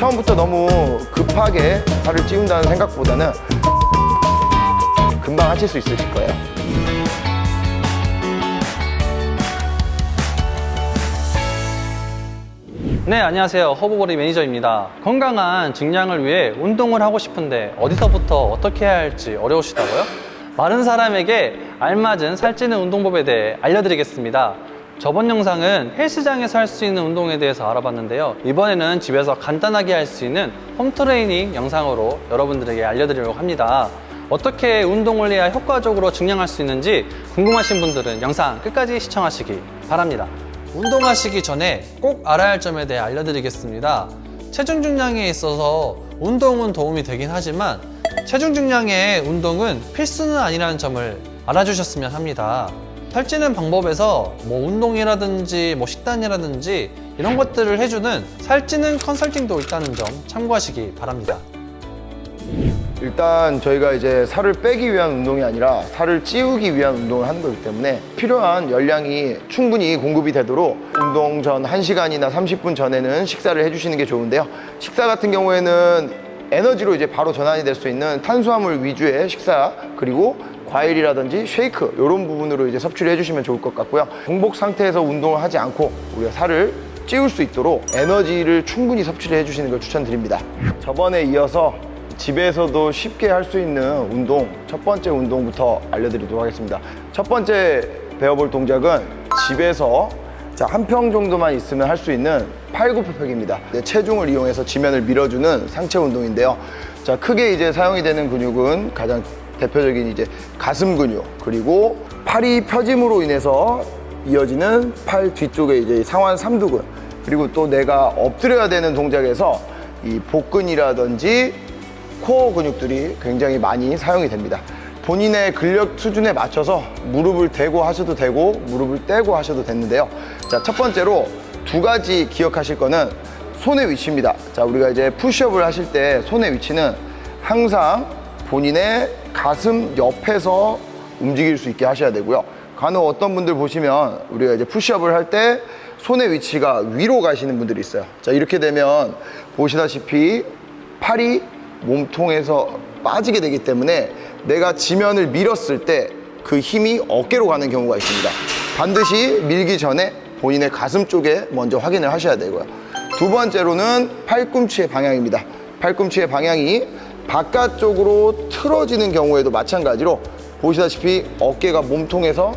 처음부터 너무 급하게 살을 찌운다는 생각보다는 금방 하실 수 있으실 거예요. 네, 안녕하세요. 허브보리 매니저입니다. 건강한 증량을 위해 운동을 하고 싶은데 어디서부터 어떻게 해야 할지 어려우시다고요? 마른 사람에게 알맞은 살찌는 운동법에 대해 알려드리겠습니다. 저번 영상은 헬스장에서 할 수 있는 운동에 대해서 알아봤는데요. 이번에는 집에서 간단하게 할 수 있는 홈트레이닝 영상으로 여러분들에게 알려드리려고 합니다. 어떻게 운동을 해야 효과적으로 증량할 수 있는지 궁금하신 분들은 영상 끝까지 시청하시기 바랍니다. 운동하시기 전에 꼭 알아야 할 점에 대해 알려드리겠습니다. 체중 증량에 있어서 운동은 도움이 되긴 하지만 체중 증량의 운동은 필수는 아니라는 점을 알아주셨으면 합니다. 살찌는 방법에서 운동이라든지 식단이라든지 이런 것들을 해주는 살찌는 컨설팅도 있다는 점 참고하시기 바랍니다. 일단 저희가 이제 살을 빼기 위한 운동이 아니라 살을 찌우기 위한 운동을 하는 거기 때문에 필요한 열량이 충분히 공급이 되도록 운동 전 1시간이나 30분 전에는 식사를 해주시는 게 좋은데요. 식사 같은 경우에는 에너지로 이제 바로 전환이 될 수 있는 탄수화물 위주의 식사, 그리고 과일이라든지 쉐이크 이런 부분으로 이제 섭취를 해주시면 좋을 것 같고요. 공복 상태에서 운동을 하지 않고 우리가 살을 찌울 수 있도록 에너지를 충분히 섭취를 해주시는 걸 추천드립니다. 저번에 이어서 집에서도 쉽게 할 수 있는 운동, 첫 번째 운동부터 알려드리도록 하겠습니다. 첫 번째 배워볼 동작은 집에서 한 평 정도만 있으면 할 수 있는 팔굽혀펴기입니다. 체중을 이용해서 지면을 밀어주는 상체 운동인데요. 자, 크게 이제 사용이 되는 근육은 가장 대표적인 이제 가슴 근육, 그리고 팔이 펴짐으로 인해서 이어지는 팔 뒤쪽에 이제 상완 삼두근, 그리고 또 내가 엎드려야 되는 동작에서 이 복근이라든지 코어 근육들이 굉장히 많이 사용이 됩니다. 본인의 근력 수준에 맞춰서 무릎을 대고 하셔도 되고 무릎을 떼고 하셔도 되는데요. 자, 첫 번째로 두 가지 기억하실 거는 손의 위치입니다. 자, 우리가 이제 푸시업을 하실 때 손의 위치는 항상 본인의 가슴 옆에서 움직일 수 있게 하셔야 되고요. 간혹 어떤 분들 보시면 우리가 이제 푸시업을 할 때 손의 위치가 위로 가시는 분들이 있어요. 자, 이렇게 되면 보시다시피 팔이 몸통에서 빠지게 되기 때문에 내가 지면을 밀었을 때 그 힘이 어깨로 가는 경우가 있습니다. 반드시 밀기 전에 본인의 가슴 쪽에 먼저 확인을 하셔야 되고요. 두 번째로는 팔꿈치의 방향입니다. 팔꿈치의 방향이 바깥쪽으로 틀어지는 경우에도 마찬가지로 보시다시피 어깨가 몸통에서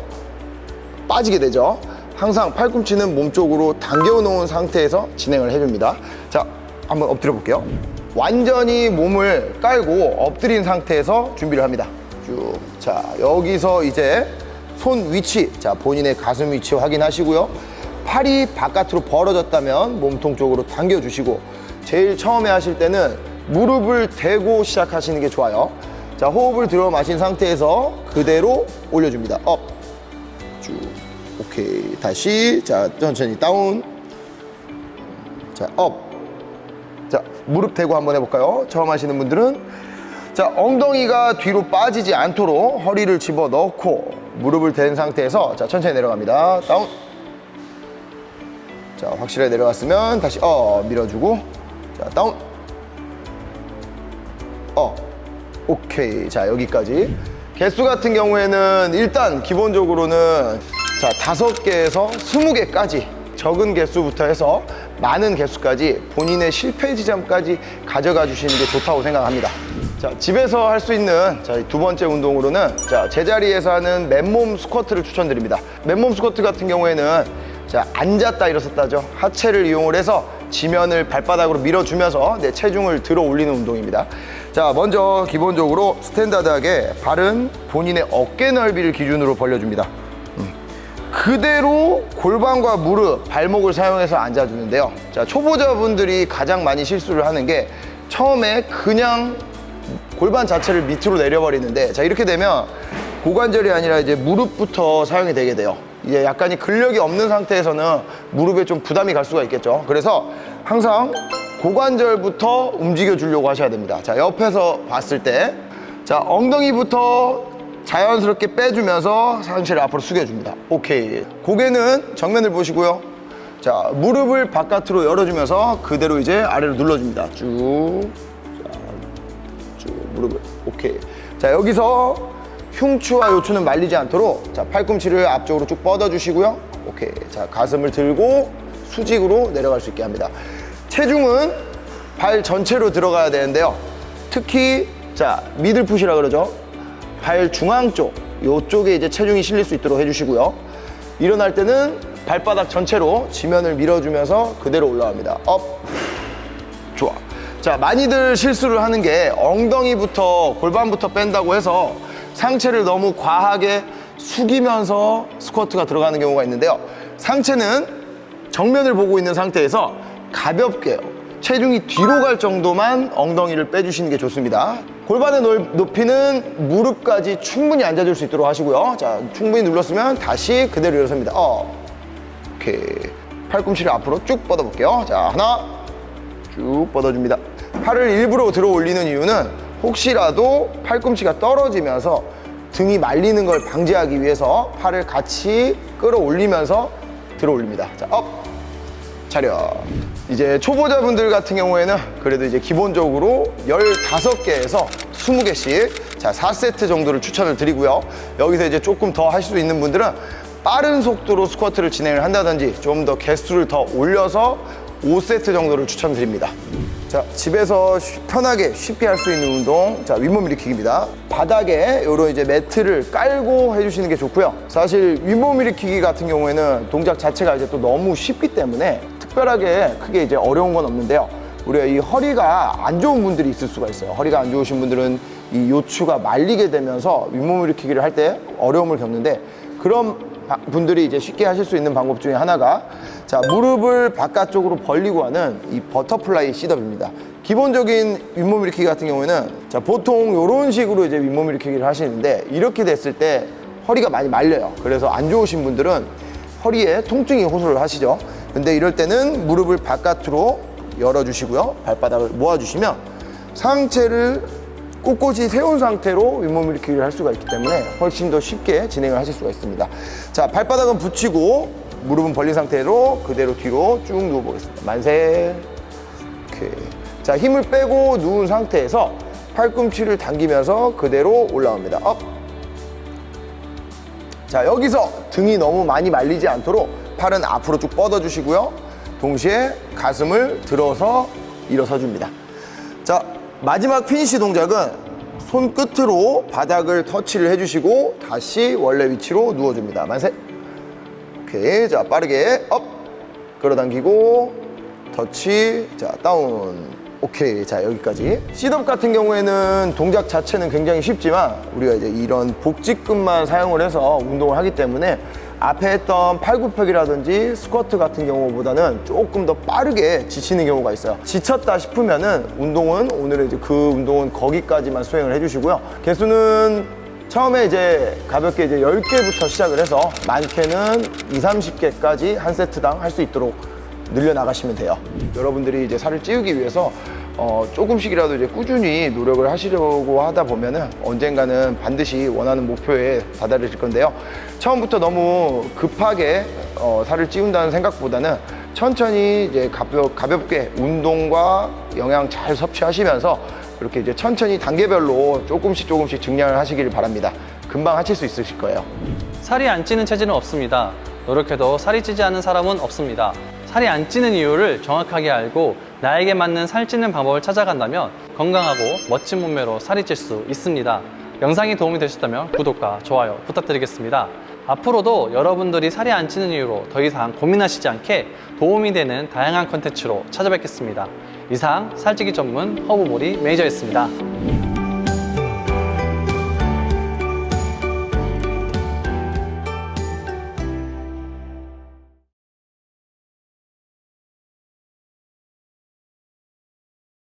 빠지게 되죠. 항상 팔꿈치는 몸쪽으로 당겨 놓은 상태에서 진행을 해줍니다. 자, 한번 엎드려 볼게요. 완전히 몸을 깔고 엎드린 상태에서 준비를 합니다. 쭉. 자, 여기서 이제 손 위치, 자, 본인의 가슴 위치 확인하시고요. 팔이 바깥으로 벌어졌다면 몸통 쪽으로 당겨주시고, 제일 처음에 하실 때는 무릎을 대고 시작하시는 게 좋아요. 자, 호흡을 들어 마신 상태에서 그대로 올려줍니다. 업. 쭉. 오케이. 다시. 자, 천천히 다운. 자, 업. 자, 무릎 대고 한번 해볼까요? 처음 하시는 분들은. 자, 엉덩이가 뒤로 빠지지 않도록 허리를 집어 넣고 무릎을 댄 상태에서 자, 천천히 내려갑니다. 다운. 자, 확실하게 내려갔으면 다시 밀어주고, 자, 다운. 오케이. 자, 여기까지. 개수 같은 경우에는 일단 기본적으로는 자, 5개에서 20개까지 적은 개수부터 해서 많은 개수까지 본인의 실패 지점까지 가져가 주시는 게 좋다고 생각합니다. 자, 집에서 할 수 있는 두 번째 운동으로는 자, 제자리에서 하는 맨몸 스쿼트를 추천드립니다. 맨몸 스쿼트 같은 경우에는 자, 앉았다 일어섰다죠. 하체를 이용을 해서 지면을 발바닥으로 밀어주면서 내 체중을 들어 올리는 운동입니다. 자, 먼저 기본적으로 스탠다드하게 발은 본인의 어깨 넓이를 기준으로 벌려줍니다. 그대로 골반과 무릎, 발목을 사용해서 앉아주는데요. 자, 초보자분들이 가장 많이 실수를 하는 게 처음에 그냥 골반 자체를 밑으로 내려버리는데, 자, 이렇게 되면 고관절이 아니라 이제 무릎부터 사용이 되게 돼요. 이제 약간의 근력이 없는 상태에서는 무릎에 좀 부담이 갈 수가 있겠죠. 그래서 항상 고관절부터 움직여 주려고 하셔야 됩니다. 자, 옆에서 봤을 때, 자, 엉덩이부터 자연스럽게 빼주면서 상체를 앞으로 숙여줍니다. 오케이. 고개는 정면을 보시고요. 자, 무릎을 바깥으로 열어주면서 그대로 이제 아래로 눌러줍니다. 쭉. 자, 쭉 무릎을. 오케이. 자, 여기서 흉추와 요추는 말리지 않도록 자, 팔꿈치를 앞쪽으로 쭉 뻗어주시고요. 오케이. 자, 가슴을 들고 수직으로 내려갈 수 있게 합니다. 체중은 발 전체로 들어가야 되는데요. 특히 자, 미들풋이라 그러죠. 발 중앙 쪽, 요쪽에 이제 체중이 실릴 수 있도록 해주시고요. 일어날 때는 발바닥 전체로 지면을 밀어주면서 그대로 올라갑니다. 업. 좋아. 자, 많이들 실수를 하는 게 엉덩이부터 골반부터 뺀다고 해서 상체를 너무 과하게 숙이면서 스쿼트가 들어가는 경우가 있는데요. 상체는 정면을 보고 있는 상태에서 가볍게 체중이 뒤로 갈 정도만 엉덩이를 빼주시는 게 좋습니다. 골반의 높이는 무릎까지 충분히 앉아줄 수 있도록 하시고요. 자, 충분히 눌렀으면 다시 그대로 일어섭니다. 오케이. 팔꿈치를 앞으로 쭉 뻗어볼게요. 자, 하나, 쭉 뻗어줍니다. 팔을 일부러 들어 올리는 이유는 혹시라도 팔꿈치가 떨어지면서 등이 말리는 걸 방지하기 위해서 팔을 같이 끌어올리면서 들어 올립니다. 자, 업, 차렷. 이제 초보자분들 같은 경우에는 그래도 이제 기본적으로 15개에서 20개씩 자, 4세트 정도를 추천을 드리고요. 여기서 이제 조금 더 할 수 있는 분들은 빠른 속도로 스쿼트를 진행을 한다든지 좀 더 개수를 더 올려서 5세트 정도를 추천드립니다. 자, 집에서 편하게 쉽게 할 수 있는 운동, 자, 윗몸 일으키기입니다. 바닥에 요런 이제 매트를 깔고 해주시는 게 좋고요. 사실 윗몸 일으키기 같은 경우에는 동작 자체가 이제 또 너무 쉽기 때문에 특별하게 크게 이제 어려운 건 없는데요. 우리가 이 허리가 안 좋은 분들이 있을 수가 있어요. 허리가 안 좋으신 분들은 이 요추가 말리게 되면서 윗몸 일으키기를 할 때 어려움을 겪는데 그런 분들이 이제 쉽게 하실 수 있는 방법 중에 하나가 자, 무릎을 바깥쪽으로 벌리고 하는 이 버터플라이 씰업입니다. 기본적인 윗몸 일으키기 같은 경우에는 자, 보통 이런 식으로 이제 윗몸 일으키기를 하시는데 이렇게 됐을 때 허리가 많이 말려요. 그래서 안 좋으신 분들은 허리에 통증이 호소를 하시죠. 근데 이럴 때는 무릎을 바깥으로 열어주시고요. 발바닥을 모아주시면 상체를 꼿꼿이 세운 상태로 윗몸 일으키기를 할 수가 있기 때문에 훨씬 더 쉽게 진행을 하실 수가 있습니다. 자, 발바닥은 붙이고 무릎은 벌린 상태로 그대로 뒤로 쭉 누워보겠습니다. 만세. 오케이. 자, 힘을 빼고 누운 상태에서 팔꿈치를 당기면서 그대로 올라옵니다. 업. 자, 여기서 등이 너무 많이 말리지 않도록 팔은 앞으로 쭉 뻗어주시고요. 동시에 가슴을 들어서 일어서 줍니다. 자, 마지막 피니시 동작은 손끝으로 바닥을 터치를 해주시고 다시 원래 위치로 누워줍니다. 만세. 오케이. 자, 빠르게 업. 끌어당기고 터치. 자, 다운. 오케이. 자, 여기까지. 씰업 같은 경우에는 동작 자체는 굉장히 쉽지만 우리가 이제 이런 복직근만 사용을 해서 운동을 하기 때문에 앞에 했던 팔굽혀기라든지 스쿼트 같은 경우보다는 조금 더 빠르게 지치는 경우가 있어요. 지쳤다 싶으면은 오늘의 이제 그 운동은 거기까지만 수행을 해주시고요. 개수는 처음에 이제 가볍게 이제 10개부터 시작을 해서 많게는 20-30개까지 한 세트당 할 수 있도록 늘려나가시면 돼요. 여러분들이 이제 살을 찌우기 위해서 조금씩이라도 이제 꾸준히 노력을 하시려고 하다 보면은 언젠가는 반드시 원하는 목표에 다다르실 건데요. 처음부터 너무 급하게 살을 찌운다는 생각보다는 천천히 이제 가볍게 운동과 영양 잘 섭취하시면서 이렇게 이제 천천히 단계별로 조금씩 증량을 하시길 바랍니다. 금방 하실 수 있으실 거예요. 살이 안 찌는 체질은 없습니다. 노력해도 살이 찌지 않는 사람은 없습니다. 살이 안 찌는 이유를 정확하게 알고 나에게 맞는 살찌는 방법을 찾아간다면 건강하고 멋진 몸매로 살이 찔 수 있습니다. 영상이 도움이 되셨다면 구독과 좋아요 부탁드리겠습니다. 앞으로도 여러분들이 살이 안 찌는 이유로 더 이상 고민하시지 않게 도움이 되는 다양한 컨텐츠로 찾아뵙겠습니다. 이상 살찌기 전문 허브보리 매니저였습니다.